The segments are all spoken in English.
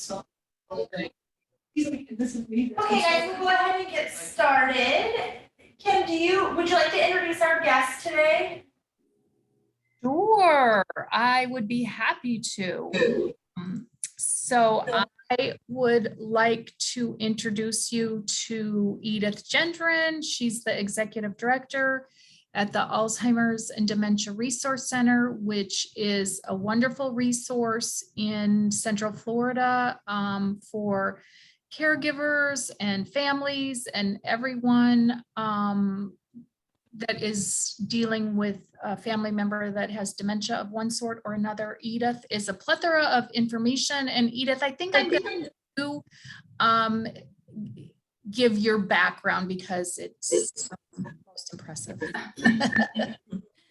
Okay, guys, we'll go ahead and get started. Kim, would you like to introduce our guest today? Sure, I would be happy to. So I would like to introduce you to Edith Gendron. She's the executive director at the Alzheimer's and Dementia Resource Center, which is a wonderful resource in Central Florida for caregivers and families and everyone that is dealing with a family member that has dementia of one sort or another. Edith is a plethora of information. And Edith, I think I'm going to give your background because it's most impressive.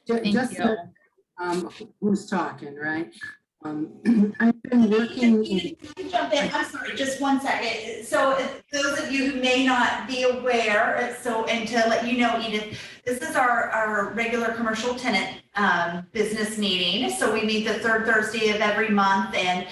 Thank you. Who's talking, right? I've been working. Jump in. I'm sorry, just one second. So those of you who may not be aware, and to let you know, Edith, this is our regular commercial tenant business meeting. So we meet the third Thursday of every month, and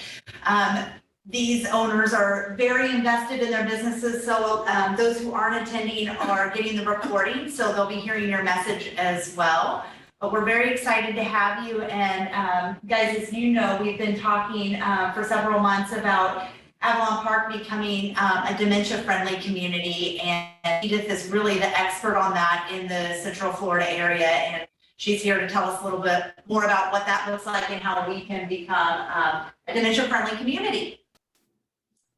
these owners are very invested in their businesses. So those who aren't attending are getting the recording, so they'll be hearing your message as well. But we're very excited to have you. And guys, as you know, we've been talking for several months about Avalon Park becoming a dementia-friendly community. And Edith is really the expert on that in the Central Florida area. And she's here to tell us a little bit more about what that looks like and how we can become a dementia-friendly community.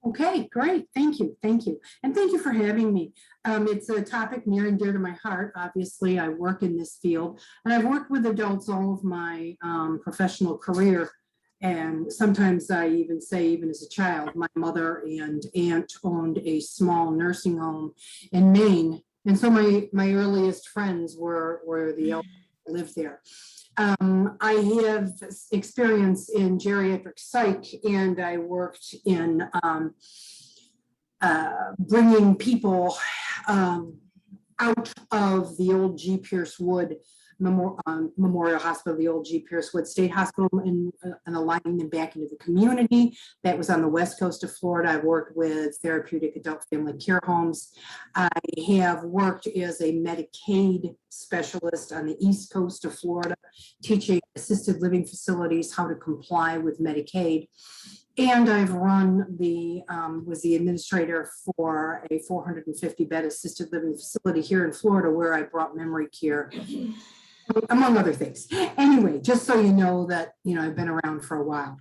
Okay, great. Thank you. Thank you. And thank you for having me. It's a topic near and dear to my heart. Obviously, I work in this field and I've worked with adults all of my professional career. And sometimes I even say, even as a child, my mother and aunt owned a small nursing home in Maine. And so my earliest friends were the elders who lived there. I have experience in geriatric psych, and I worked in bringing people out of the old G. Pierce Wood Memorial Hospital, the old G. Pierce Wood State Hospital, and aligning them back into the community. That was on the west coast of Florida. I worked with therapeutic adult family care homes. I have worked as a Medicaid specialist on the east coast of Florida, teaching assisted living facilities how to comply with Medicaid. And I've run was the administrator for a 450 bed assisted living facility here in Florida, where I brought memory care, among other things. Anyway, just so you know that, I've been around for a while.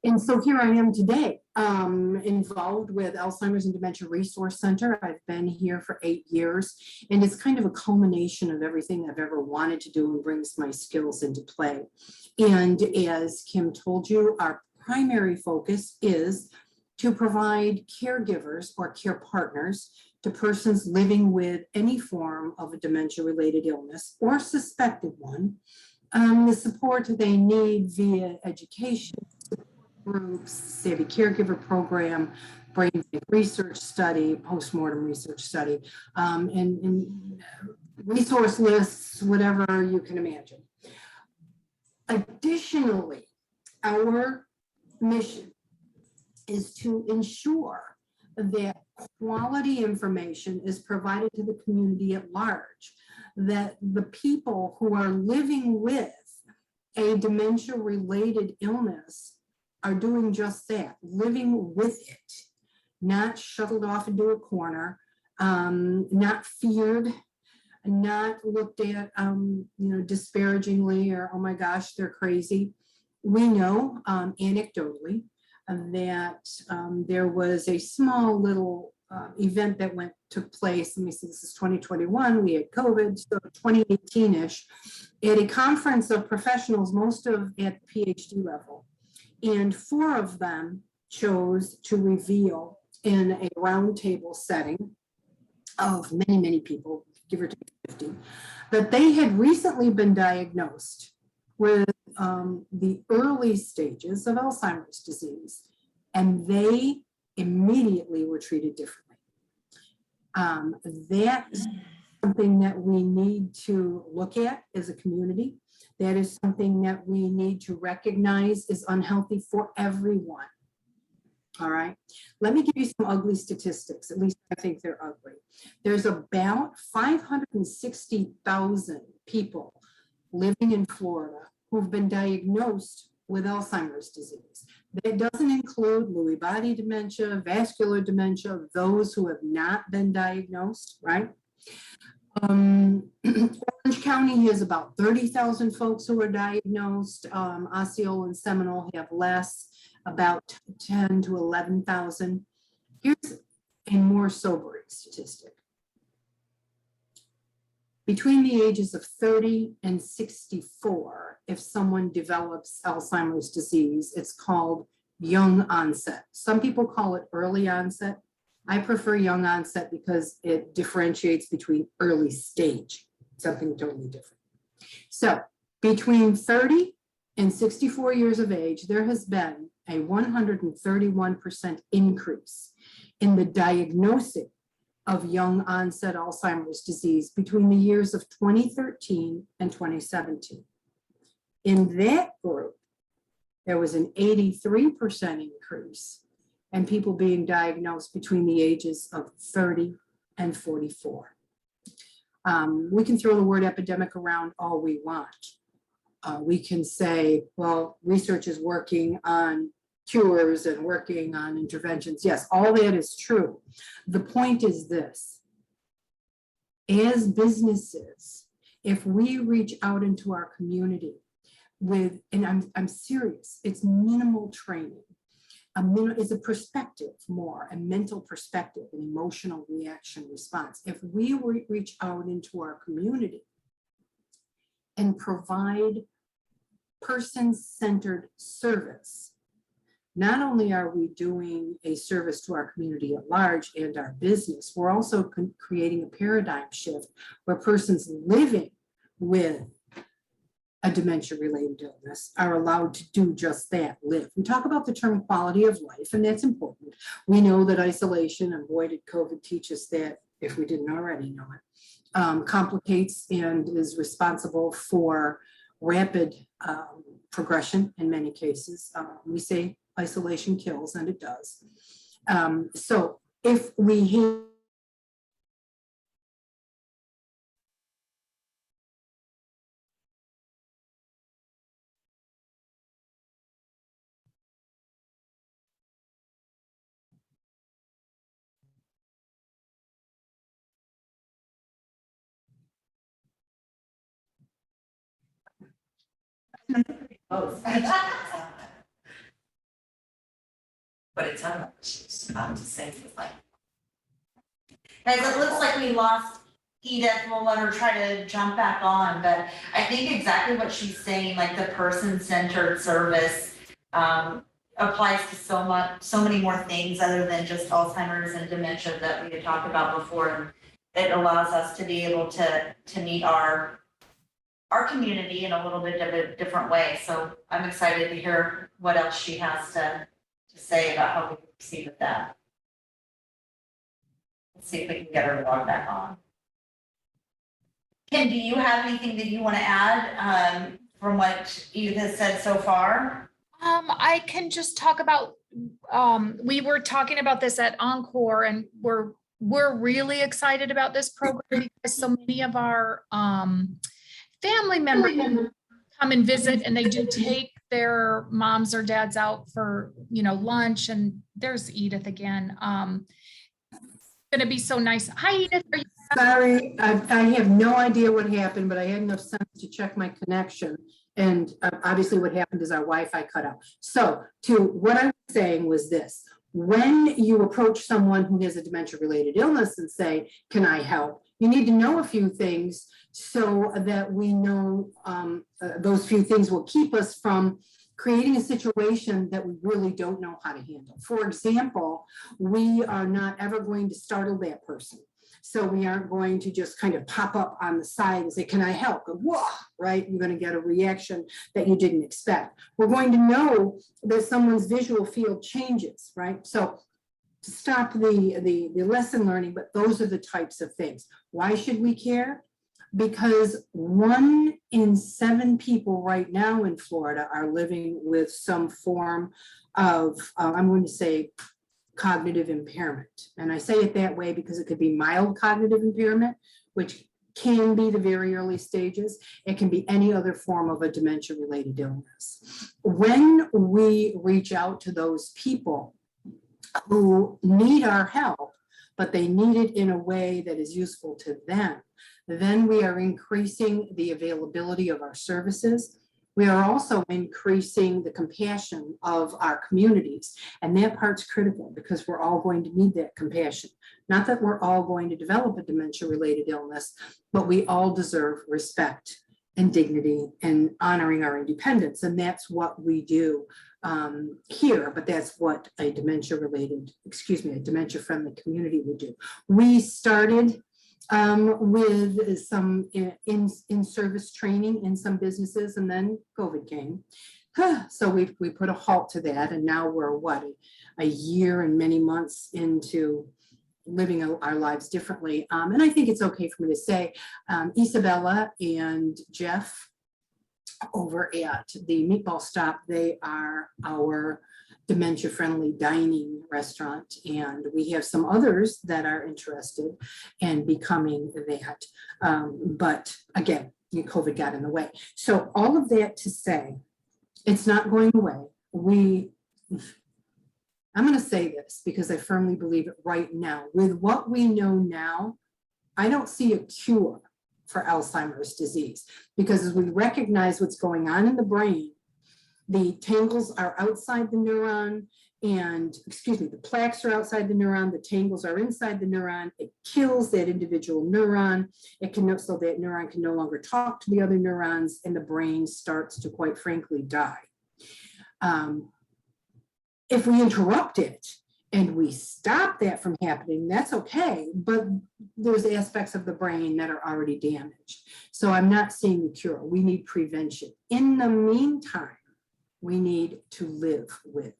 And so here I am today, involved with Alzheimer's and Dementia Resource Center. I've been here for 8 years, and it's kind of a culmination of everything I've ever wanted to do and brings my skills into play. And as Kim told you, our primary focus is to provide caregivers or care partners to persons living with any form of a dementia-related illness or suspected one, the support they need via education, groups, Savvy Caregiver Program, brain research study, postmortem research study, and resource lists, whatever you can imagine. Additionally, our mission is to ensure that quality information is provided to the community at large, that the people who are living with a dementia-related illness are doing just that, living with it, not shuttled off into a corner, not feared, not looked at, disparagingly, or, oh my gosh, they're crazy. We know anecdotally that there was a small little event that took place. Let me see, this is 2021. We had COVID, so 2018-ish, at a conference of professionals, most of at the PhD level. And 4 of them chose to reveal in a roundtable setting of many, many people, give or take 50, that they had recently been diagnosed with the early stages of Alzheimer's disease, and they immediately were treated differently. That is something that we need to look at as a community. That is something that we need to recognize is unhealthy for everyone. All right. Let me give you some ugly statistics. At least I think they're ugly. There's about 560,000 people living in Florida who've been diagnosed with Alzheimer's disease. That doesn't include Lewy body dementia, vascular dementia, those who have not been diagnosed, right? Orange County has about 30,000 folks who are diagnosed. Osceola and Seminole have less, about 10 to 11,000. Here's a more sobering statistic. Between the ages of 30 and 64, if someone develops Alzheimer's disease, it's called young onset. Some people call it early onset. I prefer young onset because it differentiates between early stage, something totally different. So between 30 and 64 years of age, there has been a 131% increase in the diagnosing of young onset Alzheimer's disease between the years of 2013 and 2017. In that group, there was an 83% increase in people being diagnosed between the ages of 30 and 44. We can throw the word epidemic around all we want. We can say, well, research is working on cures and working on interventions. Yes, all that is true. The point is this: as businesses, if we reach out into our community with, and I'm serious, it's minimal training. It's a perspective more, a mental perspective, an emotional reaction response. If we reach out into our community and provide person-centered service, not only are we doing a service to our community at large and our business, we're also creating a paradigm shift where persons living with a dementia-related illness are allowed to do just that, live. We talk about the term quality of life, and that's important. We know that isolation, and boy did COVID teach us that if we didn't already know it, complicates and is responsible for rapid progression in many cases. We say isolation kills, and it does. So if we But it's on, I'm just saying, like. Guys, it looks like we lost Edith. We'll let her try to jump back on, but I think exactly what she's saying, like the person-centered service, applies to so many more things other than just Alzheimer's and dementia that we had talked about before. And it allows us to be able to meet our community in a little bit of a different way. So I'm excited to hear what else she has to say about how we can proceed with that. Let's see if we can get her to log back on. Kim, do you have anything that you want to add from what Edith has said so far? I can just talk about, we were talking about this at Encore, and we're really excited about this program because so many of our family members come and visit, and they do take their moms or dads out for, lunch. And there's Edith again. It's gonna be so nice. Hi, Edith. Are you sorry, I have no idea what happened, but I had enough sense to check my connection. And obviously what happened is our Wi-Fi cut out. So to what I was saying was this: when you approach someone who has a dementia-related illness and say, can I help? You need to know a few things so that we know those few things will keep us from creating a situation that we really don't know how to handle. For example, we are not ever going to startle that person. So we aren't going to just kind of pop up on the side and say, can I help? And whoa, right? You're going to get a reaction that you didn't expect. We're going to know that someone's visual field changes, right? So to stop the lesson learning, but those are the types of things. Why should we care? Because 1 in 7 people right now in Florida are living with some form I'm going to say cognitive impairment. And I say it that way because it could be mild cognitive impairment, which can be the very early stages. It can be any other form of a dementia-related illness. When we reach out to those people who need our help, but they need it in a way that is useful to them, then we are increasing the availability of our services. We are also increasing the compassion of our communities. And that part's critical because we're all going to need that compassion. Not that we're all going to develop a dementia-related illness, but we all deserve respect and dignity and honoring our independence. And that's what we do here, but that's what a dementia-friendly community would do. We started with some in-service training in some businesses, and then COVID came. So we put a halt to that, and now we're a year and many months into living our lives differently. And I think it's okay for me to say, Isabella and Jeff over at the Meatball Stop, they are our dementia-friendly dining restaurant, and we have some others that are interested in becoming that. But again, COVID got in the way. So all of that to say, it's not going away. I'm going to say this because I firmly believe it right now. With what we know now, I don't see a cure for Alzheimer's disease, because as we recognize what's going on in the brain, the tangles are outside the neuron, and the plaques are outside the neuron, the tangles are inside the neuron. It kills that individual neuron. So that neuron can no longer talk to the other neurons, and the brain starts to, quite frankly, die. If we interrupt it and we stop that from happening, that's okay, but there's aspects of the brain that are already damaged. So I'm not seeing a cure. We need prevention. In the meantime, we need to live with.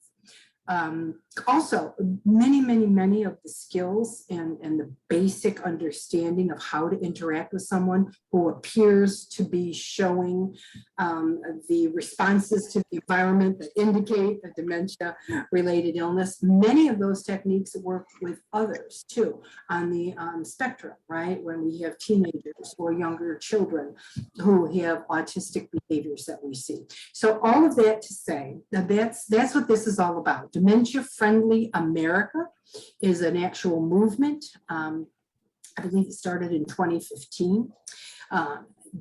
Also, many of the skills and the basic understanding of how to interact with someone who appears to be showing the responses to the environment that indicate a dementia-related illness. Many of those techniques work with others too on the spectrum, right? When we have teenagers or younger children who have autistic behaviors that we see. So all of that to say that that's what this is all about. Dementia-Friendly America is an actual movement. I believe it started in 2015.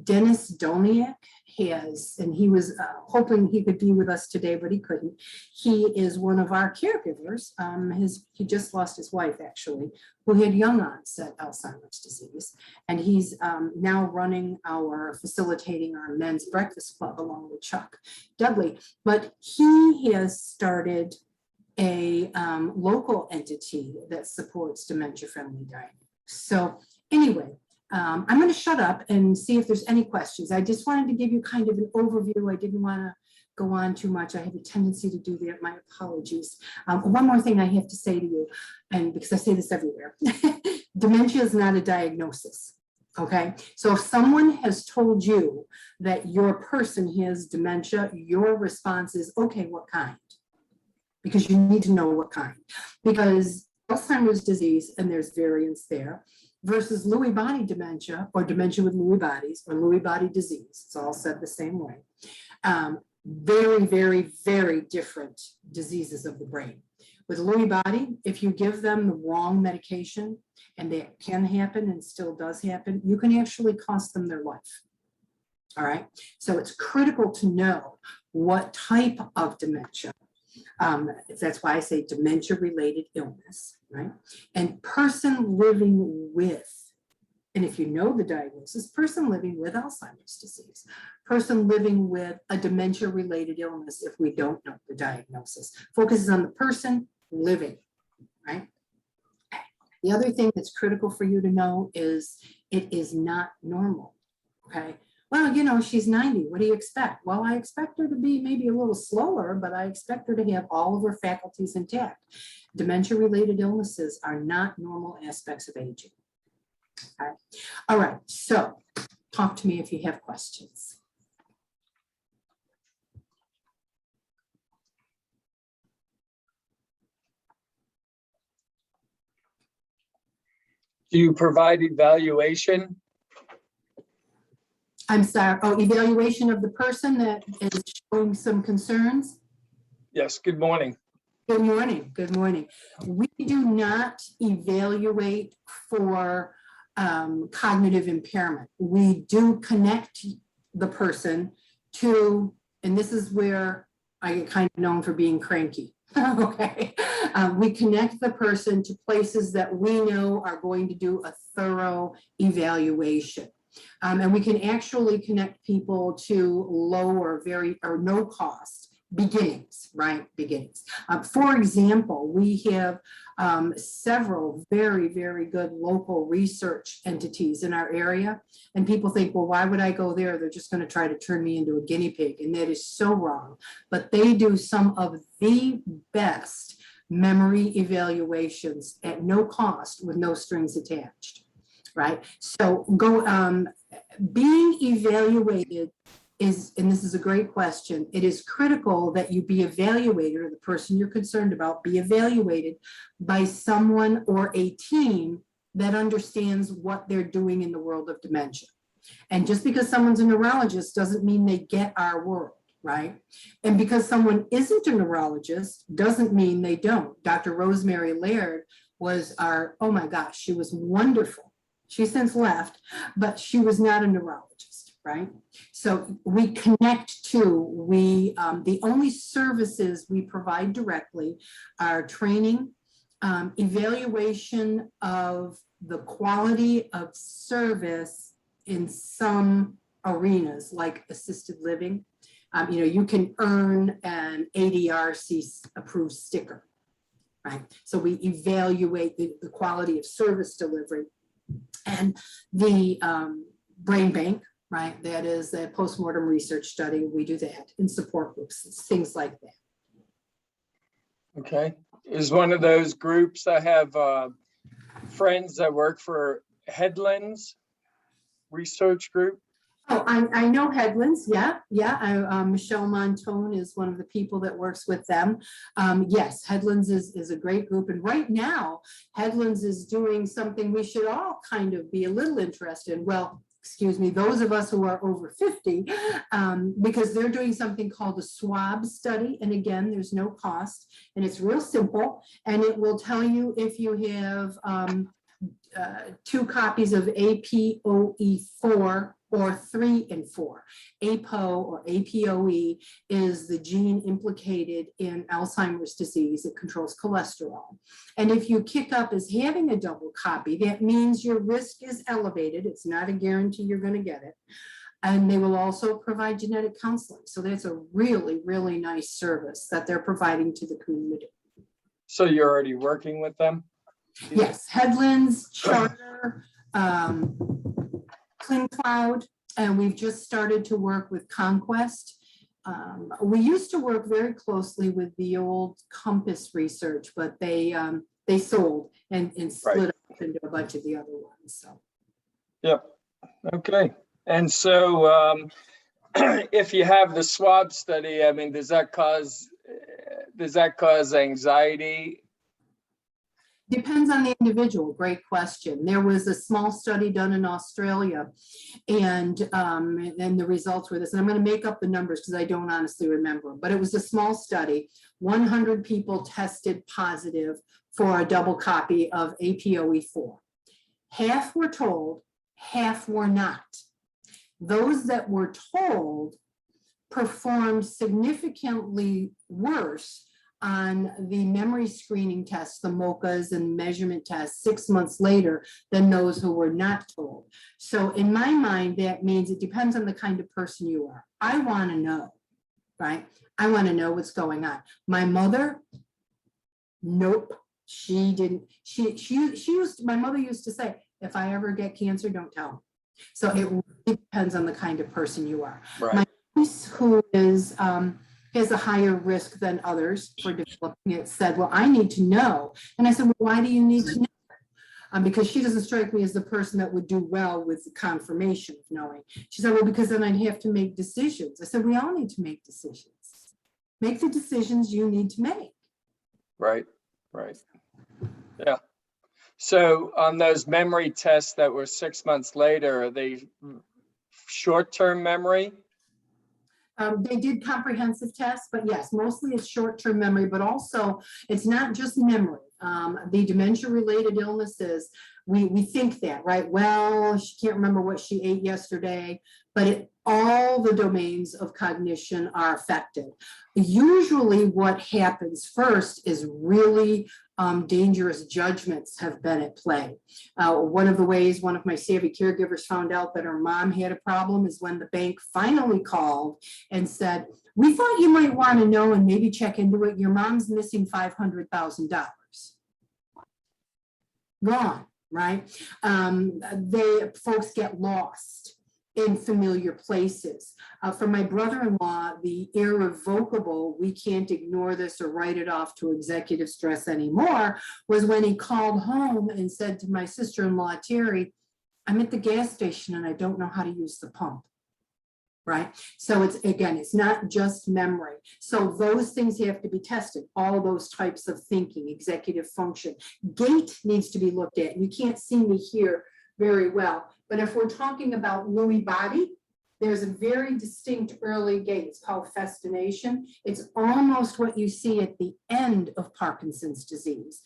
Dennis Dolniak and he was hoping he could be with us today, but he couldn't. He is one of our caregivers. He just lost his wife, actually, who had young onset Alzheimer's disease. And he's now facilitating our men's breakfast club along with Chuck Dudley. But he has started a local entity that supports dementia-friendly dining. So anyway, I'm going to shut up and see if there's any questions. I just wanted to give you kind of an overview. I didn't want to go on too much. I have a tendency to do that. My apologies. One more thing I have to say to you, and because I say this everywhere, dementia is not a diagnosis. Okay, so if someone has told you that your person has dementia, your response is, okay, what kind? Because you need to know what kind. Because Alzheimer's disease, and there's variants there, versus Lewy body dementia or dementia with Lewy bodies or Lewy body disease. It's all said the same way. Very, very, very different diseases of the brain. With Lewy body, if you give them the wrong medication, and that can happen and still does happen, you can actually cost them their life. All right. So it's critical to know what type of dementia. That's why I say dementia-related illness, right? And person living with, and if you know the diagnosis, person living with Alzheimer's disease, person living with a dementia-related illness if we don't know the diagnosis. Focuses on the person living, right? The other thing that's critical for you to know is it is not normal, okay? Well, you know, she's 90. What do you expect? Well, I expect her to be maybe a little slower, but I expect her to have all of her faculties intact. Dementia-related illnesses are not normal aspects of aging. Okay. All right, so talk to me if you have questions. Do you provide evaluation? I'm sorry, oh, evaluation of the person that is showing some concerns? Yes, good morning. Good morning, good morning. We do not evaluate for cognitive impairment. We do connect the person to, and this is where I get kind of known for being cranky. Okay, we connect the person to places that we know are going to do a thorough evaluation. And we can actually connect people to low or no cost beginnings, right? Beginnings. For example, we have several very, very good local research entities in our area. And people think, well, why would I go there? They're just going to try to turn me into a guinea pig. And that is so wrong. But they do some of the best memory evaluations at no cost with no strings attached, right? So being evaluated is, and this is a great question, it is critical that you be evaluated, or the person you're concerned about be evaluated by someone or a team that understands what they're doing in the world of dementia. And just because someone's a neurologist doesn't mean they get our world, right? And because someone isn't a neurologist doesn't mean they don't. Dr. Rosemary Laird was our, oh my gosh, she was wonderful. She's since left, but she was not a neurologist, right? So we connect to, the only services we provide directly are training, evaluation of the quality of service in some arenas like assisted living. You can earn an ADRC approved sticker, right? So we evaluate the quality of service delivery. And the brain bank, right? That is a postmortem research study. We do that in support groups, things like that. Okay. Is one of those groups that have friends that work for Headlands Research Group? Oh, I know Headlands. Yeah. Michelle Montone is one of the people that works with them. Yes, Headlands is a great group. And right now, Headlands is doing something we should all kind of be a little interested in. Well, excuse me, those of us who are over 50, because they're doing something called a swab study. And again, there's no cost and it's real simple. And it will tell you if you have 2 copies of APOE4 or 3 and 4. APO or APOE is the gene implicated in Alzheimer's disease. It controls cholesterol. And if you kick up as having a double copy, that means your risk is elevated. It's not a guarantee you're going to get it. And they will also provide genetic counseling. So that's a really, really nice service that they're providing to the community. So you're already working with them? Yes, Headlands, Charter, CleanCloud, and we've just started to work with Conquest. We used to work very closely with the old Compass Research, but they sold and split up into a bunch of the other ones. So. Yep. Okay. And so if you have the swab study, I mean, does that cause anxiety? Depends on the individual. Great question. There was a small study done in Australia, and the results were this. And I'm going to make up the numbers because I don't honestly remember. But it was a small study. 100 people tested positive for a double copy of APOE4. Half were told, half were not. Those that were told performed significantly worse on the memory screening tests, the MOCAs and measurement tests 6 months later than those who were not told. So in my mind, that means it depends on the kind of person you are. I want to know, right? I want to know what's going on. My mother, nope, she didn't. My mother used to say, if I ever get cancer, don't tell me. So it really depends on the kind of person you are. Right. My niece, who is, has a higher risk than others for developing it, said, well, I need to know. And I said, well, why do you need to know? Because she doesn't strike me as the person that would do well with the confirmation of knowing. She said, well, because then I'd have to make decisions. I said, we all need to make decisions. Make the decisions you need to make. Right. Right. Yeah. So on those memory tests that were 6 months later, are they short-term memory? They did comprehensive tests, but yes, mostly it's short-term memory, but also it's not just memory. The dementia-related illnesses, we think that, right? Well, she can't remember what she ate yesterday, but all the domains of cognition are affected. Usually what happens first is really dangerous judgments have been at play. One of the ways one of my savvy caregivers found out that her mom had a problem is when the bank finally called and said, we thought you might want to know and maybe check into it. Your mom's missing $500,000. Gone, right? Folks get lost in familiar places. For my brother-in-law, the irrevocable, we can't ignore this or write it off to executive stress anymore, was when he called home and said to my sister-in-law, Terry, I'm at the gas station and I don't know how to use the pump. Right? So it's not just memory. So those things have to be tested, all those types of thinking, executive function. Gait needs to be looked at. You can't see me here very well, but if we're talking about Lewy body, there's a very distinct early gait. It's called festination. It's almost what you see at the end of Parkinson's disease.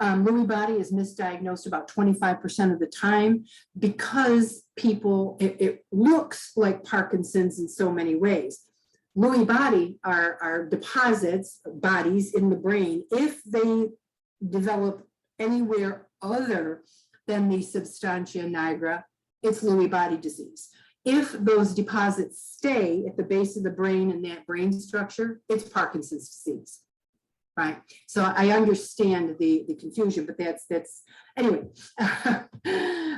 Lewy body is misdiagnosed about 25% of the time because it looks like Parkinson's in so many ways. Lewy body are deposits, bodies in the brain. If they develop anywhere other than the substantia nigra, it's Lewy body disease. If those deposits stay at the base of the brain and that brain structure, it's Parkinson's disease. Right. So I understand the confusion, but that's anyway,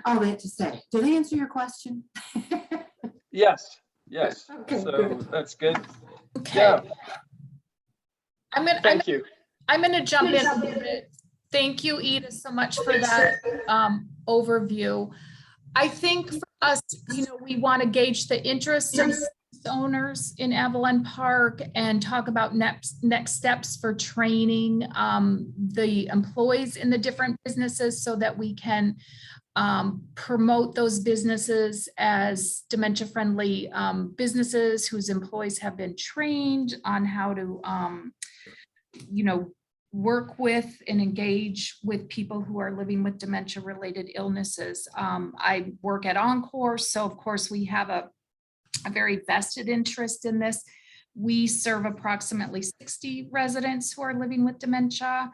all that to say. Did I answer your question? Yes. Okay, So good. that's good. Okay. Yeah. Thank you. I'm gonna jump in a little bit. Thank you, Edith, so much for that overview. I think for us, we want to gauge the interest of owners in Avalon Park and talk about next steps for training the employees in the different businesses so that we can promote those businesses as dementia-friendly businesses whose employees have been trained on how to, work with and engage with people who are living with dementia-related illnesses. I work at Encore, so of course we have a very vested interest in this. We serve approximately 60 residents who are living with dementia.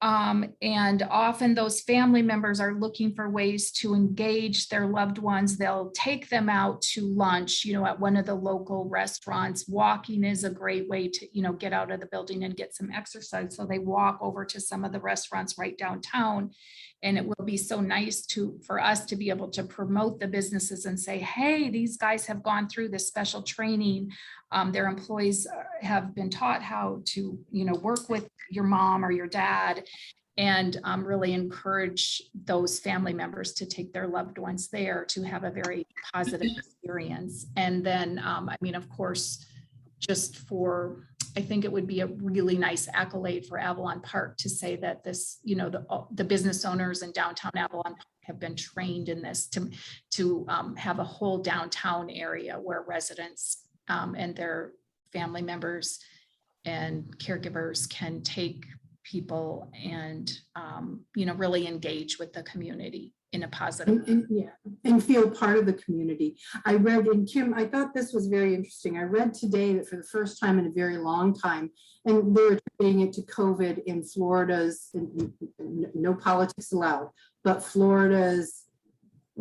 And often those family members are looking for ways to engage their loved ones. They'll take them out to lunch, at one of the local restaurants. Walking is a great way to, get out of the building and get some exercise. So they walk over to some of the restaurants right downtown. And it will be so nice for us to be able to promote the businesses and say, hey, these guys have gone through this special training. Their employees have been taught how to, work with your mom or your dad, and really encourage those family members to take their loved ones there to have a very positive experience. And then, of course, I think it would be a really nice accolade for Avalon Park to say that this, the business owners in downtown Avalon Park have been trained in this to have a whole downtown area where residents and their family members and caregivers can take people and, really engage with the community in a positive way. And feel part of the community. I read, and Kim, I thought this was very interesting. I read today that for the first time in a very long time, and they're attributing it to COVID in Florida's, no politics allowed, but Florida's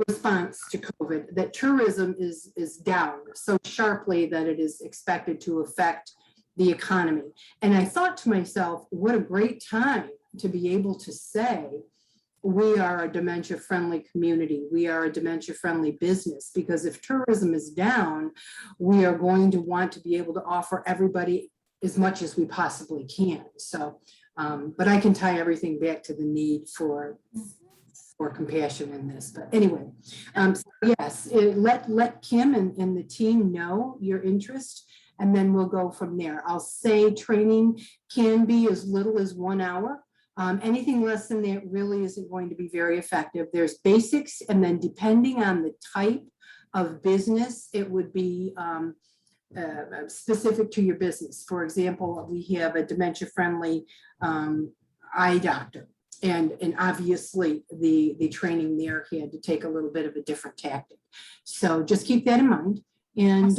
response to COVID, that tourism is down so sharply that it is expected to affect the economy. And I thought to myself, what a great time to be able to say, we are a dementia-friendly community. We are a dementia-friendly business, because if tourism is down, we are going to want to be able to offer everybody as much as we possibly can. So, but I can tie everything back to the need for compassion in this. But anyway, so yes, let Kim and the team know your interest, and then we'll go from there. I'll say training can be as little as 1 hour. Anything less than that really isn't going to be very effective. There's basics, and then depending on the type of business, it would be specific to your business. For example, we have a dementia-friendly eye doctor. And obviously the training there had to take a little bit of a different tactic. So just keep that in mind, and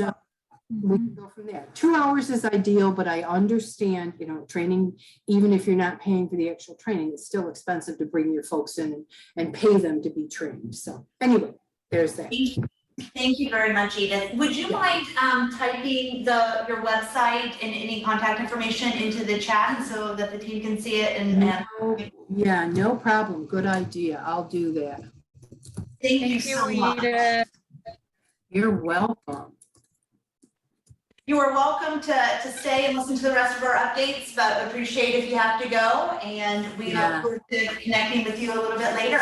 we can go from there. 2 hours is ideal, but I understand, you know, training, even if you're not paying for the actual training, it's still expensive to bring your folks in and pay them to be trained. So anyway, there's that. Thank you very much, Edith. Would you mind typing your website and any contact information into the chat so that the team can see it? Yeah, no problem. Good idea. I'll do that. Thank you so much. Edith. You're welcome. You are welcome to stay and listen to the rest of our updates, but appreciate if you have to go. And we look forward to connecting with you a little bit later.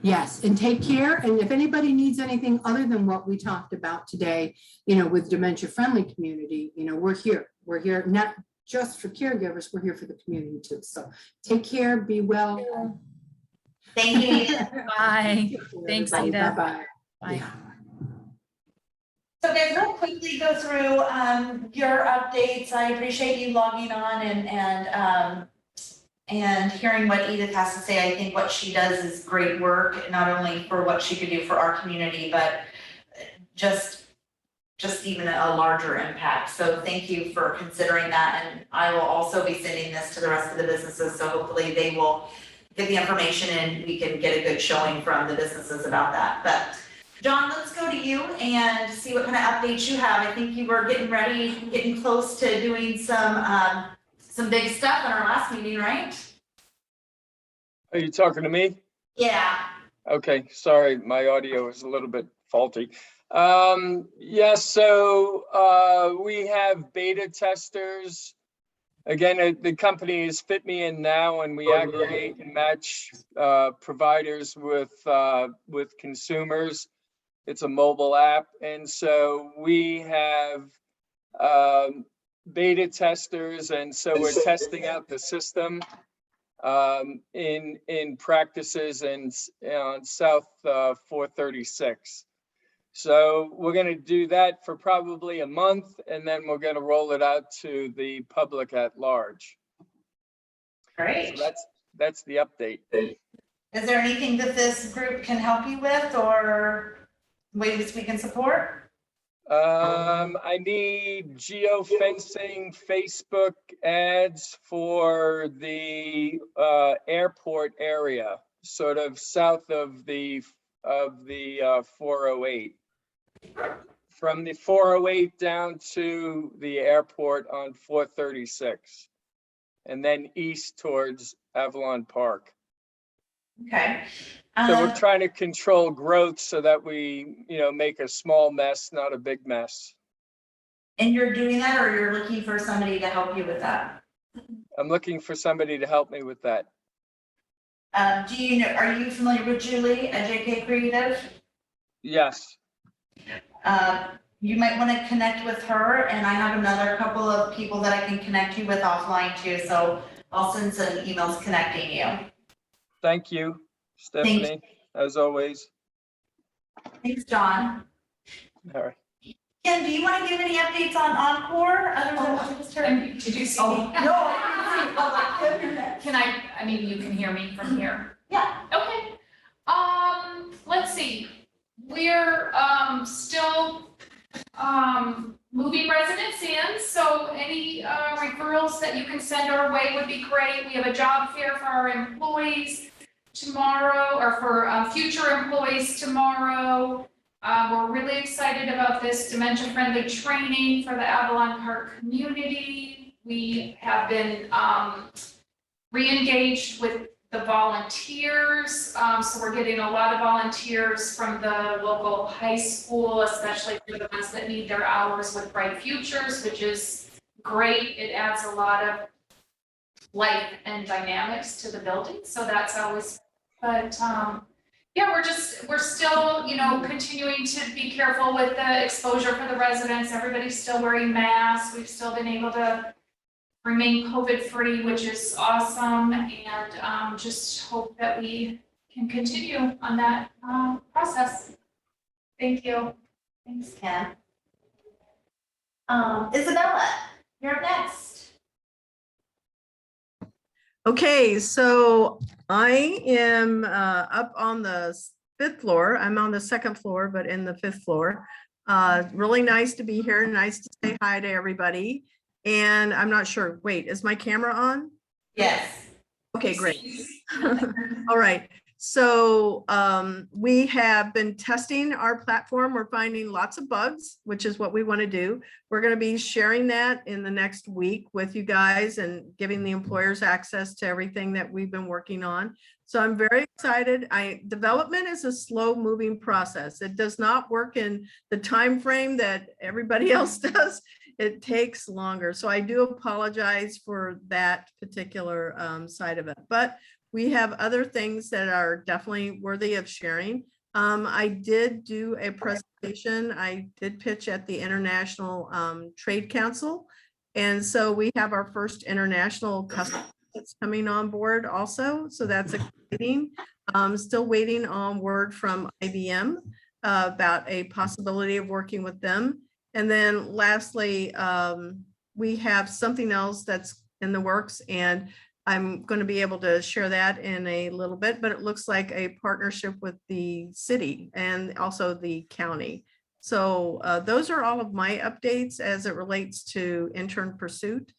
Yes, and take care. And if anybody needs anything other than what we talked about today, you know, with dementia friendly community, you know, we're here. We're here not just for caregivers, we're here for the community too. So take care, be well. Thank you. Bye. Thanks, Everybody. Edith. Bye-bye. Bye. Yeah. So guys, real quickly go through your updates. I appreciate you logging on and hearing what Edith has to say. I think what she does is great work, not only for what she could do for our community, but just even a larger impact. So thank you for considering that. And I will also be sending this to the rest of the businesses. So hopefully they will get the information and we can get a good showing from the businesses about that. But John, let's go to you and see what kind of updates you have. I think you were getting close to doing some big stuff in our last meeting, right? Are you talking to me? Yeah. Okay, sorry, my audio is a little bit faulty. Yes, so we have beta testers. Again, the company is Fit Me In Now, and we aggregate and match providers with consumers. It's a mobile app, and so we have beta testers, and so we're testing out the system in practices and on South 436. So we're going to do that for probably a month, and then we're going to roll it out to the public at large. Great. So that's the update. Is there anything that this group can help you with or ways we can support? I need geofencing Facebook ads for the airport area, sort of south of the 408. From the 408 down to the airport on 436, and then east towards Avalon Park. Okay. So we're trying to control growth so that we, you know, make a small mess, not a big mess. And you're doing that, or you're looking for somebody to help you with that? I'm looking for somebody to help me with that. Are you familiar with Julie at JK Creative? Yes. You might want to connect with her, and I have another couple of people that I can connect you with offline too. So I'll send some emails connecting you. Thank you, Stephanie, Thank as always. Thanks, John. All right. Ken, do you want to give any updates on Encore other than what you just heard? Did you see Oh, me? no. Can I mean, you can hear me from here? Yeah. Okay. Let's see. We're still moving residents in, so any referrals that you can send our way would be great. We have a job fair for our employees tomorrow, or for future employees tomorrow. We're really excited about this dementia-friendly training for the Avalon Park community. We have been re-engaged with the volunteers. So we're getting a lot of volunteers from the local high school, especially for the ones that need their hours with Bright Futures, which is great. It adds a lot of life and dynamics to the building. So that's always, but yeah, we're still, you know, continuing to be careful with the exposure for the residents. Everybody's still wearing masks. We've still been able to remain COVID-free, which is awesome, and just hope that we can continue on that process. Thank you. Thanks, Kim. Isabella, you're up next. Okay, so I am up on the 5th floor. I'm on the 2nd floor, but in the 5th floor. Really nice to be here. Nice to say hi to everybody. And I'm not sure, wait, is my camera on? Yes. Okay, great. All right. So we have been testing our platform. We're finding lots of bugs, which is what we want to do. We're going to be sharing that in the next week with you guys and giving the employers access to everything that we've been working on. So I'm very excited. Development is a slow moving process. It does not work in the time frame that everybody else does. It takes longer. So I do apologize for that particular side of it. But we have other things that are definitely worthy of sharing. I did do a presentation. I did pitch at the International Trade Council. And so we have our first international customer that's coming on board also. So that's exciting. Still waiting on word from IBM about a possibility of working with them. And then lastly, we have something else that's in the works, and I'm going to be able to share that in a little bit, but it looks like a partnership with the city and also the county. So those are all of my updates as it relates to intern pursuit.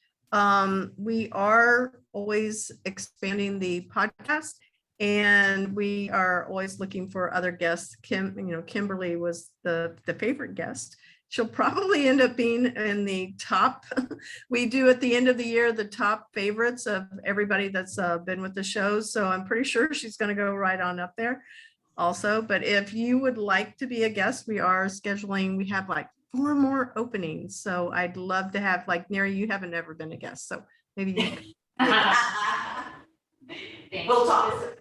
We are always expanding the podcast, and we are always looking for other guests. Kimberly was the favorite guest. She'll probably end up being in the top. We do at the end of the year, the top favorites of everybody that's been with the show. So I'm pretty sure she's going to go right on up there also. But if you would like to be a guest, we are scheduling, we have like 4 more openings. So I'd love to have, like, Neri, you haven't ever been a guest. So maybe you We'll talk.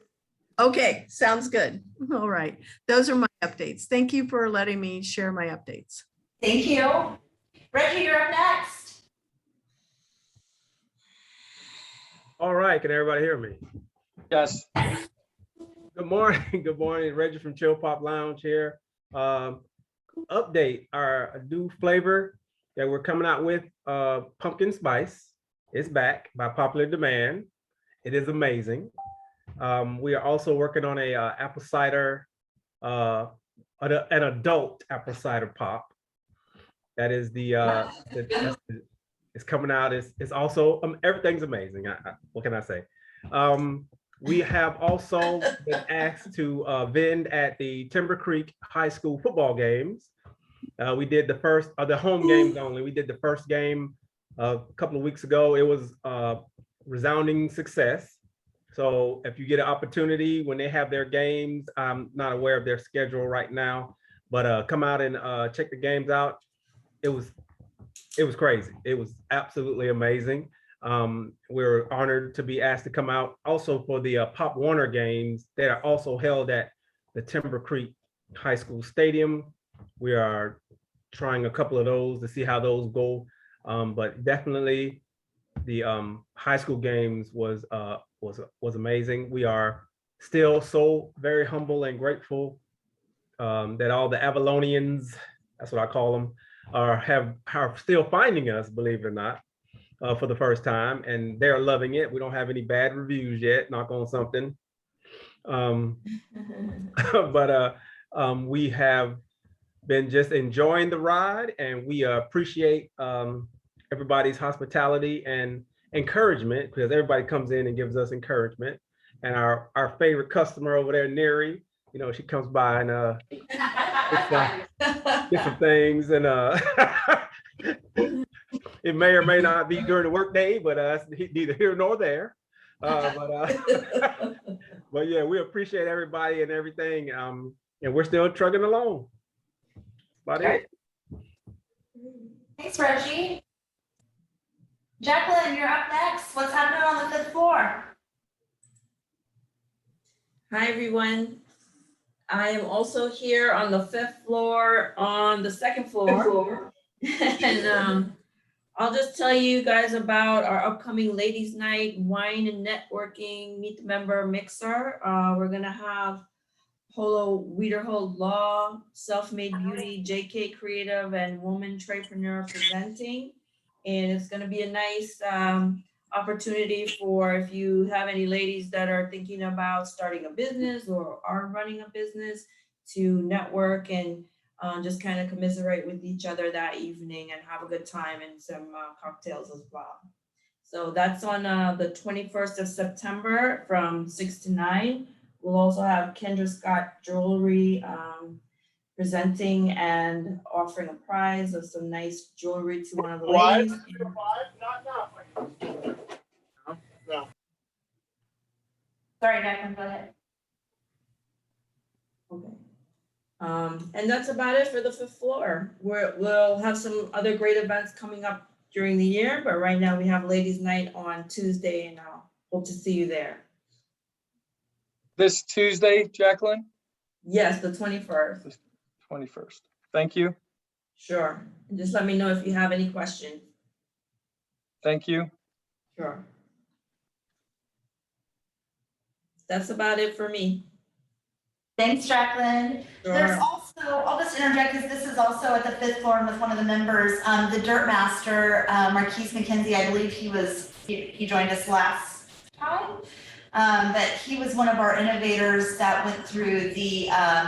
Okay, sounds good. All right. Those are my updates. Thank you for letting me share my updates. Thank you. Reggie, you're up next. All right, can everybody hear me? Yes. Good morning, good morning. Reggie from Chill Pop Lounge here. Update, our new flavor that we're coming out with, pumpkin spice, is back by popular demand. It is amazing. We are also working on a apple cider, an adult apple cider pop. That is it's coming out. It's also, everything's amazing. What can I say? We have also been asked to vend at the Timber Creek High School football games. We did the first, the home games only. We did the first game a couple of weeks ago. It was a resounding success. So if you get an opportunity when they have their games, I'm not aware of their schedule right now, but come out and check the games out. It was crazy. It was absolutely amazing. We're honored to be asked to come out also for the Pop Warner games that are also held at the Timber Creek High School Stadium. We are trying a couple of those to see how those go. But definitely the high school games was amazing. We are still so very humble and grateful that all the Avalonians, that's what I call them, are still finding us, believe it or not, for the first time, and they're loving it. We don't have any bad reviews yet, knock on something. But we have been just enjoying the ride, and we appreciate everybody's hospitality and encouragement, because everybody comes in and gives us encouragement. And our favorite customer over there, Neri, she comes by and get some things, and it may or may not be during the workday, but neither here nor there. But yeah, we appreciate everybody and everything, and we're still trucking along. About it. Thanks, Reggie. Jacqueline, you're up next. What's happening on the 5th floor? Hi, everyone. I am also here on the 5th floor, on the 2nd floor. And I'll just tell you guys about our upcoming ladies' night, wine and networking, meet the member mixer. We're gonna have Polo Wiederhold Law, Self-Made Beauty, JK Creative, and Woman Entrepreneur presenting. And it's gonna be a nice opportunity for if you have any ladies that are thinking about starting a business or are running a business to network and just kind of commiserate with each other that evening and have a good time and some cocktails as well. So that's on the 21st of September from 6 to 9. We'll also have Kendra Scott Jewelry presenting and offering a prize of some nice jewelry to one of the ladies. Sorry, Declan, go ahead. Okay. And that's about it for the 5th floor. We'll have some other great events coming up during the year, but right now we have Ladies' Night on Tuesday, and I'll hope to see you there. This Tuesday, Jacqueline, Yes, the 21st. 21st. Thank you. Sure. And just let me know if you have any questions. Thank you. Sure. That's about it for me. Thanks, Jacqueline. There's Sure. also, I'll just interject because this is also at the 5th floor and with one of the members, the Dirt Master, Marquise McKenzie, I believe he joined us last time. But he was one of our innovators that went through the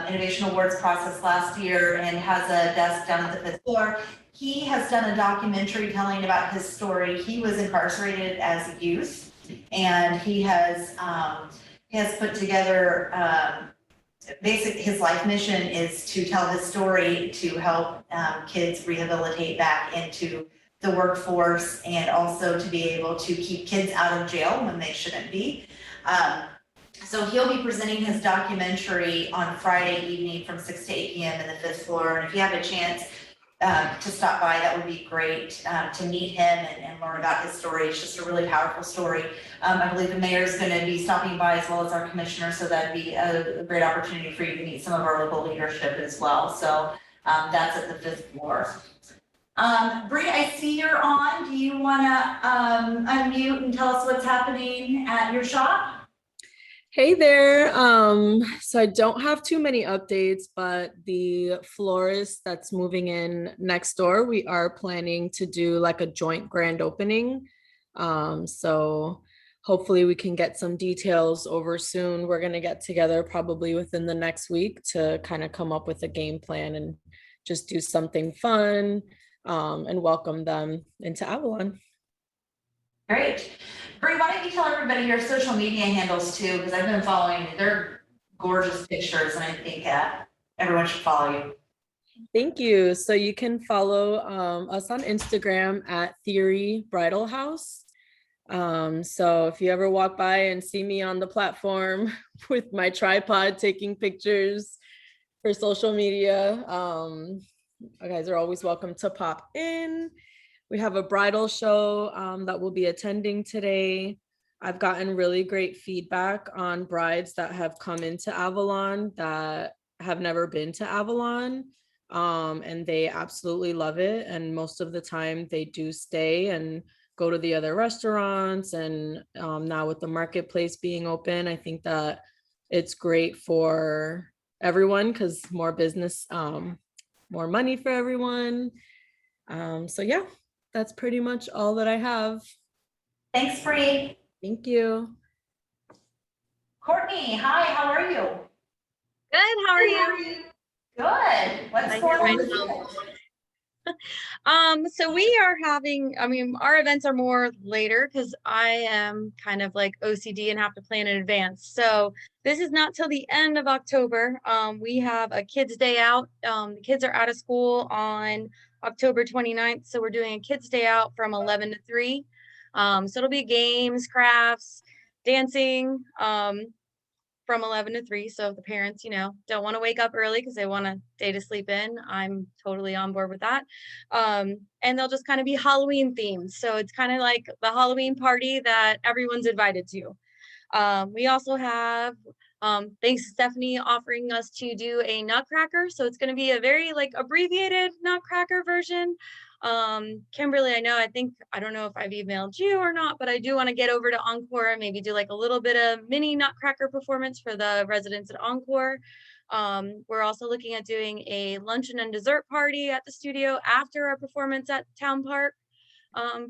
Innovation Awards process last year and has a desk down at the 5th floor. He has done a documentary telling about his story. He was incarcerated as a youth, and he has put together basically his life mission is to tell his story to help kids rehabilitate back into the workforce and also to be able to keep kids out of jail when they shouldn't be. So he'll be presenting his documentary on Friday evening from 6 to 8 p.m. in the 5th floor. And if you have a chance to stop by, that would be great to meet him and learn about his story. It's just a really powerful story. I believe the mayor is going to be stopping by as well as our commissioner, so that'd be a great opportunity for you to meet some of our local leadership as well. So that's at the 5th floor. Bree, I see you're on. Do you want to unmute and tell us what's happening at your shop? Hey there. So I don't have too many updates, but the florist that's moving in next door, we are planning to do like a joint grand opening. So hopefully we can get some details over soon. We're going to get together probably within the next week to kind of come up with a game plan and just do something fun and welcome them into Avalon. Great. Bree, why don't you tell everybody your social media handles too, because I've been following, they're gorgeous pictures and I think everyone should follow you. Thank you. So you can follow us on Instagram at Theory Bridal House. So if you ever walk by and see me on the platform with my tripod taking pictures for social media, you guys are always welcome to pop in. We have a bridal show that we'll be attending today. I've gotten really great feedback on brides that have come into Avalon that have never been to Avalon, and they absolutely love it. And most of the time they do stay and go to the other restaurants. And now with the marketplace being open, I think that it's great for everyone because more business, more money for everyone. So yeah. That's pretty much all that I have. Thanks, Bree. Thank you. Courtney, hi, how are you? Good, how are you? Good. What's going on? So we are having, our events are more later because I am kind of like OCD and have to plan in advance. So this is not till the end of October. We have a kids' day out. The kids are out of school on October 29th. So we're doing a kids' day out from 11 to 3. So it'll be games, crafts, dancing, from 11 to 3. So if the parents, don't want to wake up early because they want a day to sleep in, I'm totally on board with that. And they'll just kind of be Halloween themed. So it's kind of like the Halloween party that everyone's invited to. We also have Thanks to Stephanie offering us to do a Nutcracker. So it's going to be a very like abbreviated Nutcracker version. Kimberly, I don't know if I've emailed you or not, but I do want to get over to Encore and maybe do like a little bit of mini Nutcracker performance for the residents at Encore. We're also looking at doing a luncheon and dessert party at the studio after our performance at Town Park,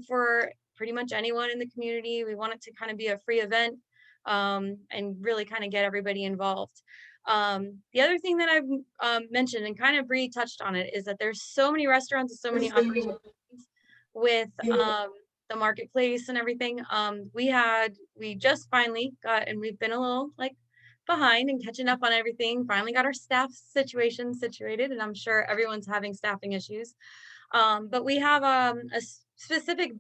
for pretty much anyone in the community. We want it to kind of be a free event, and really kind of get everybody involved. The other thing that I've mentioned, and kind of Bree touched on it, is that there's so many restaurants and so many opportunities with the marketplace and everything. We just finally got, and we've been a little like behind and catching up on everything, finally got our staff situation situated, and I'm sure everyone's having staffing issues. But we have a specific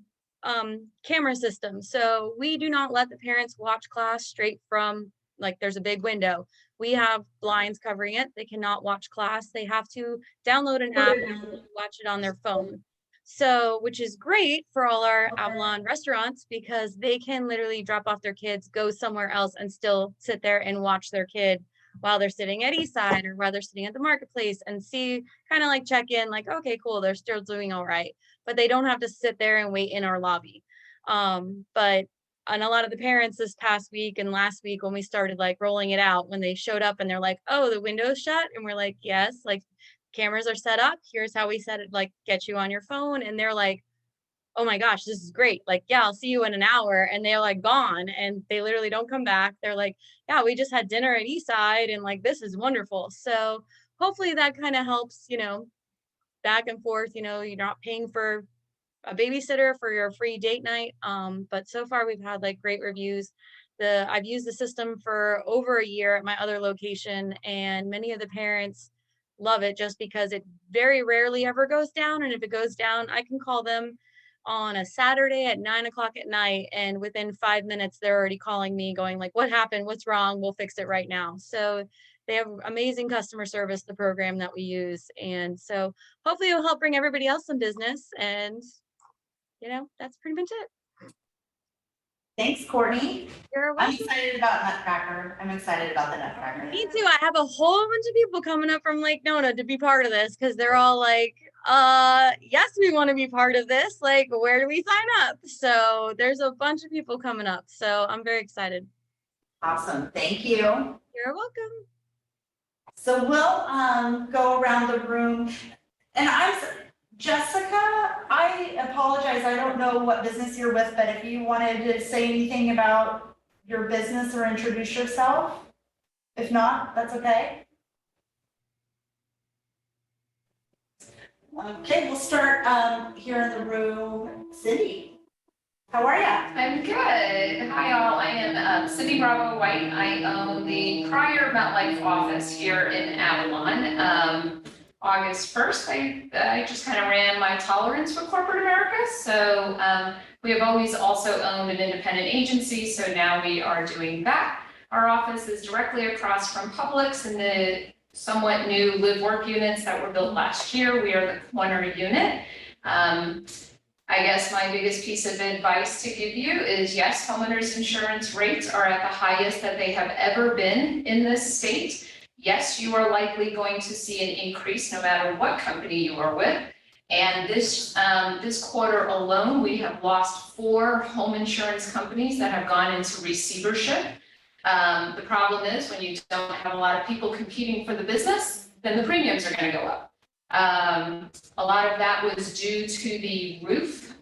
camera system. So we do not let the parents watch class straight from, like, there's a big window. We have blinds covering it. They cannot watch class. They have to download an app and watch it on their phone. So, which is great for all our Avalon restaurants, because they can literally drop off their kids, go somewhere else, and still sit there and watch their kid while they're sitting at Eastside or while they're sitting at the marketplace, and see, kind of like check in, like, okay, cool, they're still doing all right. But they don't have to sit there and wait in our lobby. And a lot of the parents this past week and last week, when we started like rolling it out, when they showed up and they're like, oh, the window's shut. And we're like, yes, like cameras are set up. Here's how we set it, like get you on your phone. And they're like, oh my gosh, this is great. Like, yeah, I'll see you in an hour. And they're like gone, and they literally don't come back. They're like, yeah, we just had dinner at Eastside, and like, this is wonderful. So hopefully that kind of helps, back and forth, you're not paying for a babysitter for your free date night. But so far we've had like great reviews. I've used the system for over a year at my other location, and many of the parents love it just because it very rarely ever goes down. And if it goes down, I can call them on a Saturday at 9:00 at night, and within 5 minutes they're already calling me going like, what happened? What's wrong? We'll fix it right now. So they have amazing customer service, the program that we use. And so hopefully it'll help bring everybody else some business. And that's pretty much it. Thanks, Courtney. You're I'm welcome. excited about Nutcracker. I'm excited about the Nutcracker. Me too. I have a whole bunch of people coming up from Lake Nona to be part of this, because they're all like, yes, we want to be part of this. Like, where do we sign up? So there's a bunch of people coming up. So I'm very excited. Awesome. Thank you. You're welcome. So we'll go around the room, and Jessica, I apologize. I don't know what business you're with, but if you wanted to say anything about your business or introduce yourself, if not, that's okay. Okay, we'll start here in the room. Cindy, how are you? I'm good. Hi, all. I am Cindy Bravo White. I own the prior MetLife office here in Avalon. August 1st, I just kind of ran my tolerance for corporate America. So we have always also owned an independent agency. So now we are doing that. Our office is directly across from Publix in the somewhat new live work units that were built last year. We are the corner unit. I guess my biggest piece of advice to give you is, yes, homeowners insurance rates are at the highest that they have ever been in this state. Yes, you are likely going to see an increase no matter what company you are with. And this quarter alone, we have lost 4 home insurance companies that have gone into receivership. The problem is, when you don't have a lot of people competing for the business, then the premiums are going to go up. A lot of that was due to the roof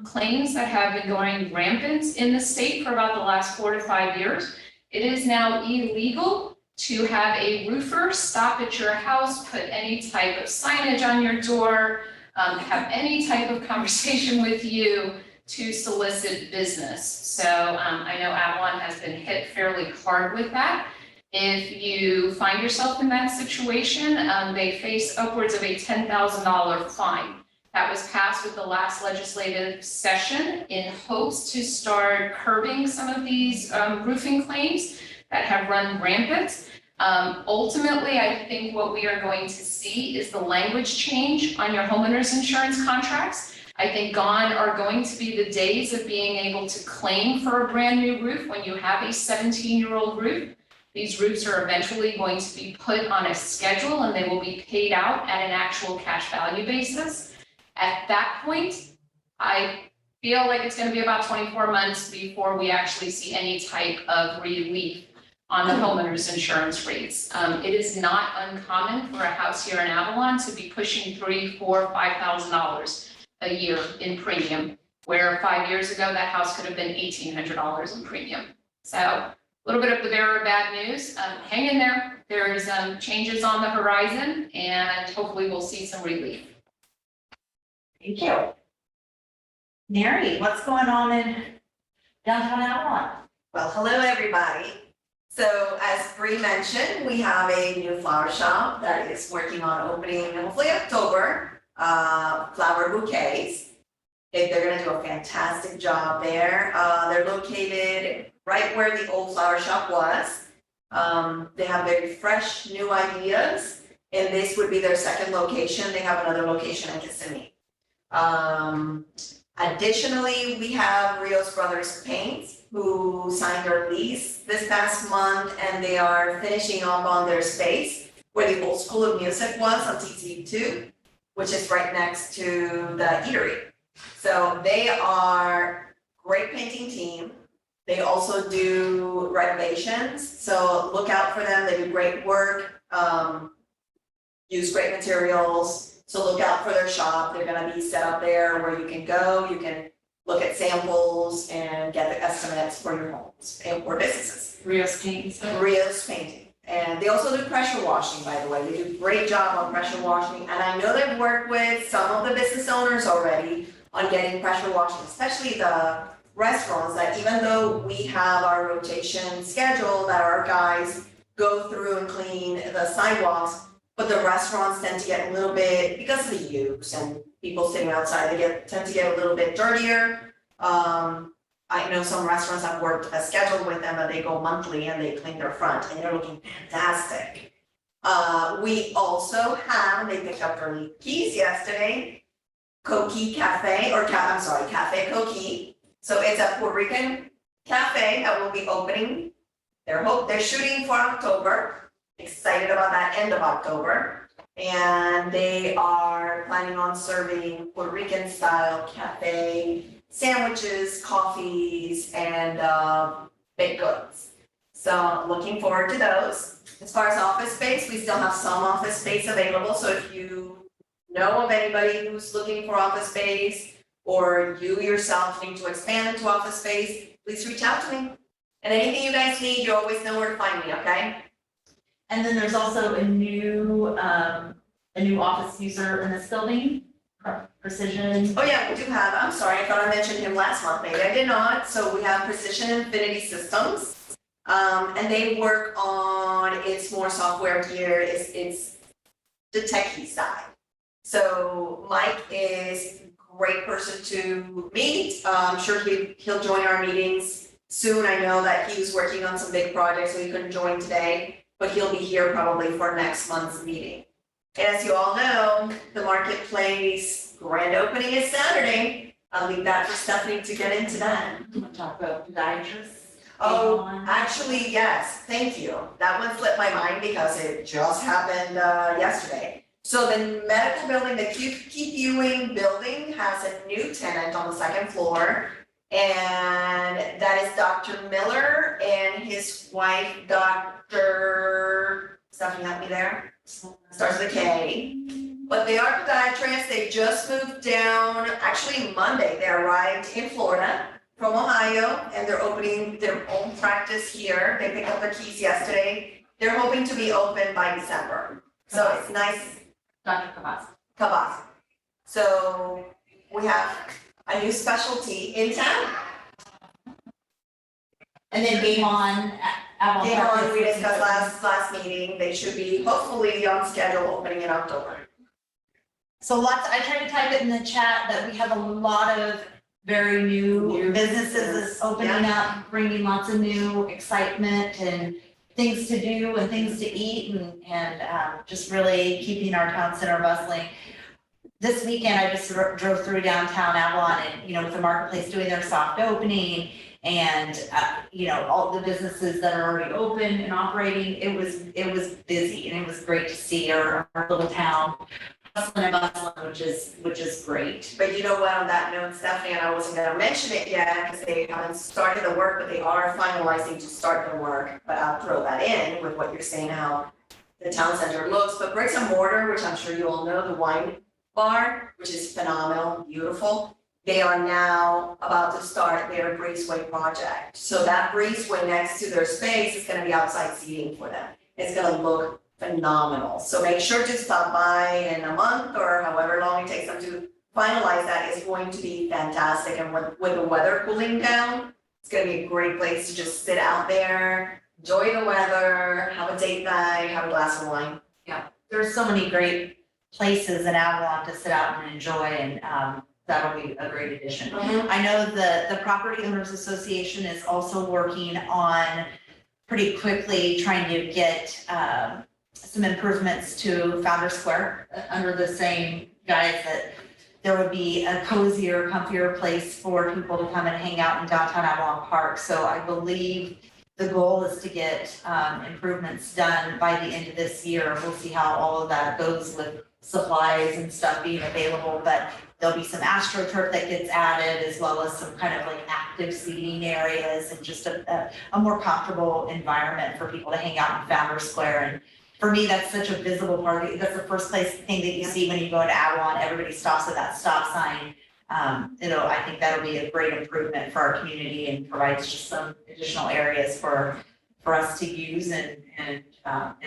claims that have been going rampant in the state for about the last 4 to 5 years. It is now illegal to have a roofer stop at your house, put any type of signage on your door, have any type of conversation with you to solicit business. So I know Avalon has been hit fairly hard with that. If you find yourself in that situation, they face upwards of a $10,000 fine. That was passed with the last legislative session in hopes to start curbing some of these roofing claims that have run rampant. Ultimately, I think what we are going to see is the language change on your homeowners insurance contracts. I think gone are going to be the days of being able to claim for a brand new roof when you have a 17-year-old roof. These routes are eventually going to be put on a schedule and they will be paid out at an actual cash value basis. At that point, I feel like it's gonna be about 24 months before we actually see any type of relief on the homeowner's insurance rates. It is not uncommon for a house here in Avalon to be pushing $3,000, $4,000, $5,000 a year in premium, where 5 years ago, that house could have been $1,800 in premium. So a little bit of the bearer of bad news. Hang in there. There's changes on the horizon, and hopefully we'll see some relief. Thank you. Mary, what's going on in downtown Avalon? Well, hello, everybody. So as Bree mentioned, we have a new flower shop that is working on opening hopefully October, flower bouquets. They're gonna do a fantastic job there. They're located right where the old flower shop was. They have very fresh, new ideas, and this would be their second location. They have another location in Kissimmee. Additionally, we have Rios Brothers Paints, who signed their lease this past month, and they are finishing up on their space where the old School of Music was on TC2, which is right next to the eatery. So they are great painting team. They also do renovations, so look out for them. They do great work, use great materials. So look out for their shop. They're gonna be set up there where you can go, you can look at samples and get the estimates for your homes or businesses. Rios Painting. Rios Painting. And they also do pressure washing, by the way. They do a great job on pressure washing. And I know they've worked with some of the business owners already on getting pressure washing, especially the restaurants, that even though we have our rotation schedule that our guys go through and clean the sidewalks, but the restaurants tend to get a little bit, because of the use and people sitting outside, they tend to get a little bit dirtier. I know some restaurants have worked a schedule with them, but they go monthly and they clean their front and they're looking fantastic. We also have, they picked up their keys yesterday, Coqui Cafe, Cafe Coqui. So it's a Puerto Rican cafe that will be opening. They're shooting for October. Excited about that end of October. And they are planning on serving Puerto Rican style cafe sandwiches, coffees, and baked goods. So looking forward to those. As far as office space, we still have some office space available. So if you know of anybody who's looking for office space, or you yourself need to expand into office space, please reach out to me. And anything you guys need, you always know where to find me, okay? And then there's also a new office user in this building, Precision. Oh yeah, we do have, I'm sorry, I thought I mentioned him last month, maybe I did not. So we have Precision Infinity Systems. And they work on, it's more software gear, it's the techie side. So Mike is a great person to meet. I'm sure he'll join our meetings soon. I know that he was working on some big projects, so he couldn't join today, but he'll be here probably for next month's meeting. As you all know, the Marketplace grand opening is Saturday. I'll leave that for Stephanie to get into that. Talk about podiatrists. Oh, actually, yes, thank you. That one slipped my mind because it just happened yesterday. So the medical building, the Keep Ewing building has a new tenant on the second floor. And that is Dr. Miller and his wife, Dr. Stephanie, help me there. Starts with a K. But they are podiatrists. They just moved down, actually Monday. They arrived in Florida from Ohio, and they're opening their own practice here. They picked up the keys yesterday. They're hoping to be open by December. So it's nice. Dr. Kabas. So we have a new specialty in town. And then Game On, Avalon. Game On, we discussed last meeting. They should be hopefully on schedule opening in October. So I tried to type it in the chat that we have a lot of very new businesses opening up, bringing lots of new excitement and things to do and things to eat and just really keeping our town center bustling. This weekend, I just drove through downtown Avalon and, with the Marketplace doing their soft opening And, all the businesses that are already open and operating, it was busy, and it was great to see our little town hustling and bustling, which is great. But you know what, on that note, Stephanie, and I wasn't gonna mention it yet, because they haven't started the work, but they are finalizing to start the work. But I'll throw that in with what you're saying, how the town center looks, but bricks and mortar, which I'm sure you all know, the wine bar, which is phenomenal, beautiful. They are now about to start their breezeway project. So that breezeway next to their space is gonna be outside seating for them. It's gonna look phenomenal. So make sure to stop by in a month or however long it takes them to finalize that. It's going to be fantastic. And with the weather cooling down, it's gonna be a great place to just sit out there, enjoy the weather, have a date night, have a glass of wine. There's so many great places in Avalon to sit out and enjoy, and that'll be a great addition. I know the Property Owners Association is also working on pretty quickly trying to get some improvements to Founder Square under the same guise that there would be a cozier, comfier place for people to come and hang out in downtown Avalon Park. So I believe the goal is to get improvements done by the end of this year. We'll see how all of that goes with supplies and stuff being available, but there'll be some AstroTurf that gets added, as well as some kind of like active seating areas and just a more comfortable environment for people to hang out in Founder Square. And for me, that's such a visible part. That's the first thing that you see when you go into Avalon. Everybody stops at that stop sign. I think that'll be a great improvement for our community and provides just some additional areas for us to use and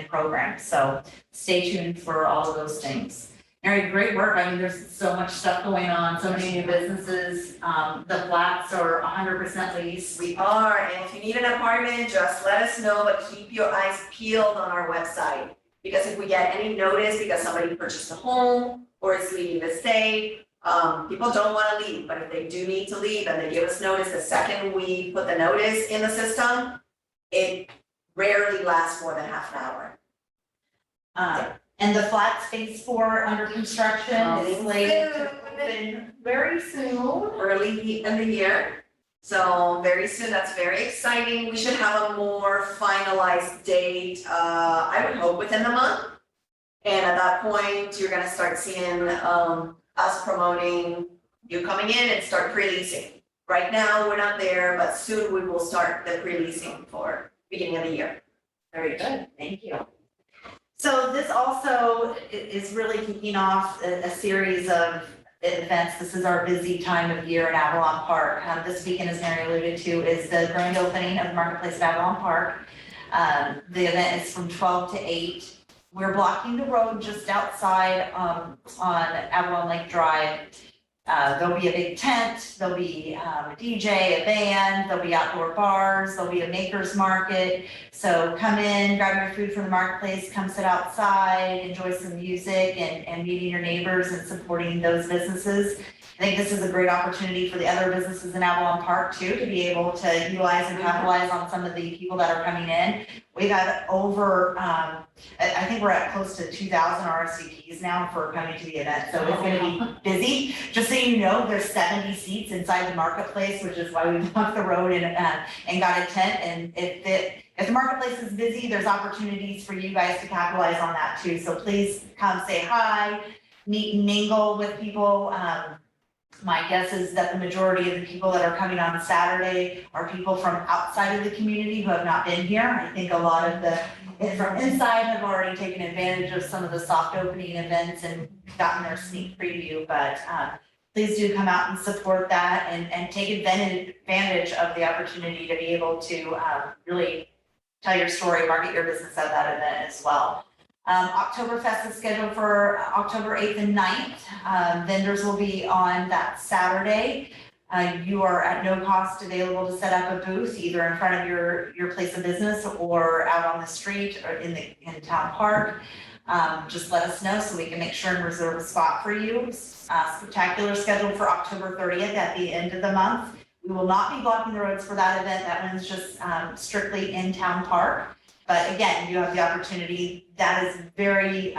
program. So stay tuned for all of those things. Mary, great work. I mean, there's so much stuff going on, so many new businesses. The flats are 100% leased. We are, and if you need an apartment, just let us know, but keep your eyes peeled on our website. Because if we get any notice because somebody purchased a home or is leaving the state, people don't want to leave, but if they do need to leave and they give us notice, the second we put the notice in the system, it rarely lasts more than half an hour. And the flat phase 4 under construction is slated to open very soon. Early in the year. So very soon, that's very exciting. We should have a more finalized date, I would hope within the month. And at that point, you're gonna start seeing us promoting you coming in and start pre-leasing. Right now, we're not there, but soon we will start the pre-leasing for beginning of the year. Very good, thank you. So this also is really kicking off a series of events. This is our busy time of year in Avalon Park. This weekend, as Mary alluded to, is the grand opening of the Marketplace of Avalon Park. The event is from 12 to 8. We're blocking the road just outside on Avalon Lake Drive. There'll be a big tent, there'll be a DJ, a band, there'll be outdoor bars, there'll be a maker's market. So come in, grab your food from the marketplace, come sit outside, enjoy some music and meeting your neighbors and supporting those businesses. I think this is a great opportunity for the other businesses in Avalon Park too, to be able to utilize and capitalize on some of the people that are coming in. We've had over, I think we're at close to 2,000 RSVPs now for coming to the event. So it's gonna be busy. Just so you know, there's 70 seats inside the marketplace, which is why we blocked the road and got a tent. And if the marketplace is busy, there's opportunities for you guys to capitalize on that too. So please come say hi, meet and mingle with people. My guess is that the majority of the people that are coming on Saturday are people from outside of the community who have not been here. I think a lot of the from inside have already taken advantage of some of the soft opening events and gotten their sneak preview, but please do come out and support that and take advantage of the opportunity to be able to really tell your story, market your business at that event as well. Oktoberfest is scheduled for October 8th and 9th. Vendors will be on that Saturday. You are at no cost available to set up a booth either in front of your place of business or out on the street or in town park. Just let us know so we can make sure and reserve a spot for you. Spectacular scheduled for October 30th at the end of the month. We will not be blocking the roads for that event. That one's just strictly in town park. But again, you have the opportunity. That is very,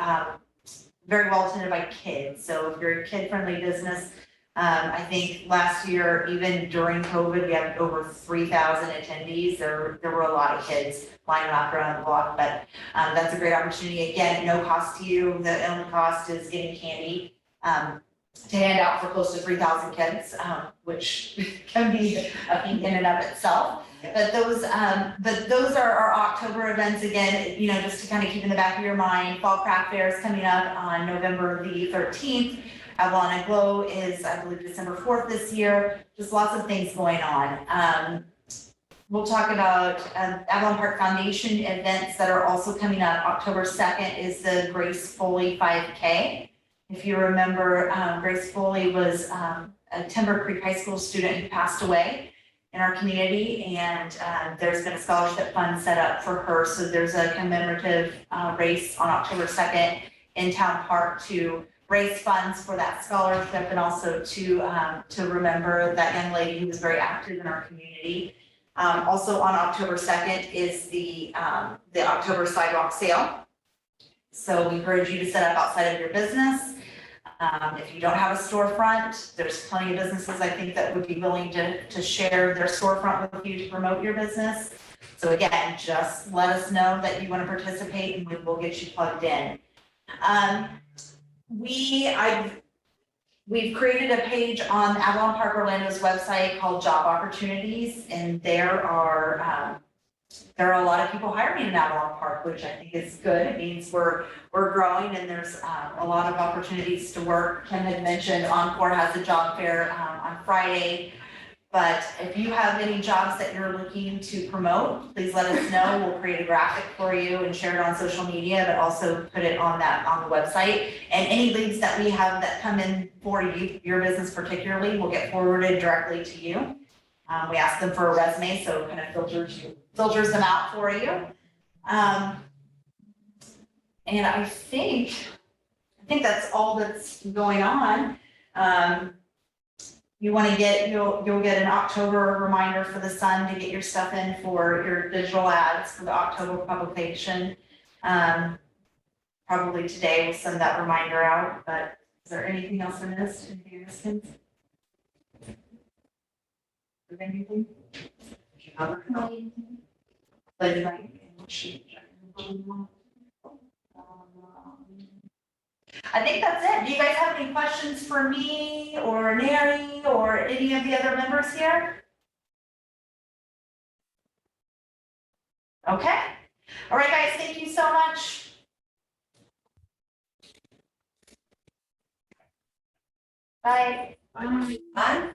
very well attended by kids. So if you're a kid-friendly business, I think last year, even during COVID, we had over 3,000 attendees. There were a lot of kids lining up around the block, but that's a great opportunity. Again, no cost to you. The only cost is getting candy to hand out for close to 3,000 kids, which can be a feat in and of itself. But those are our October events. Again, just to kind of keep in the back of your mind, Fall Craft Fair is coming up on November the 13th. Avalon and Glow is, I believe, December 4th this year. Just lots of things going on. We'll talk about Avalon Park Foundation events that are also coming up. October 2nd is the Grace Foley 5K. If you remember, Grace Foley was a Timber Creek High School student who passed away in our community, and there's been a scholarship fund set up for her. So there's a commemorative race on October 2nd in Town Park to raise funds for that scholarship, and also to remember that young lady who was very active in our community. Also on October 2nd is the October sidewalk sale. So we encourage you to set up outside of your business. If you don't have a storefront, there's plenty of businesses, I think, that would be willing to share their storefront with you to promote your business. So again, just let us know that you want to participate and we will get you plugged in. We've created a page on Avalon Park Orlando's website called Job Opportunities, and there are a lot of people hiring in Avalon Park, which I think is good. It means we're growing, and there's a lot of opportunities to work. Kim had mentioned Encore has a job fair on Friday. But if you have any jobs that you're looking to promote, please let us know. We'll create a graphic for you and share it on social media, but also put it on the website. And any leads that we have that come in for you, your business particularly, will get forwarded directly to you. We ask them for a resume, so it kind of filters them out for you. And I think that's all that's going on. You want to you'll get an October reminder for the Sun to get your stuff in for your digital ads for the October publication. Probably today we'll send that reminder out, but is there anything else I missed? Anything else? Anything? I think that's it. Do you guys have any questions for me or Neri or any of the other members here? Okay. All right, guys, thank you so much. Bye. Bye.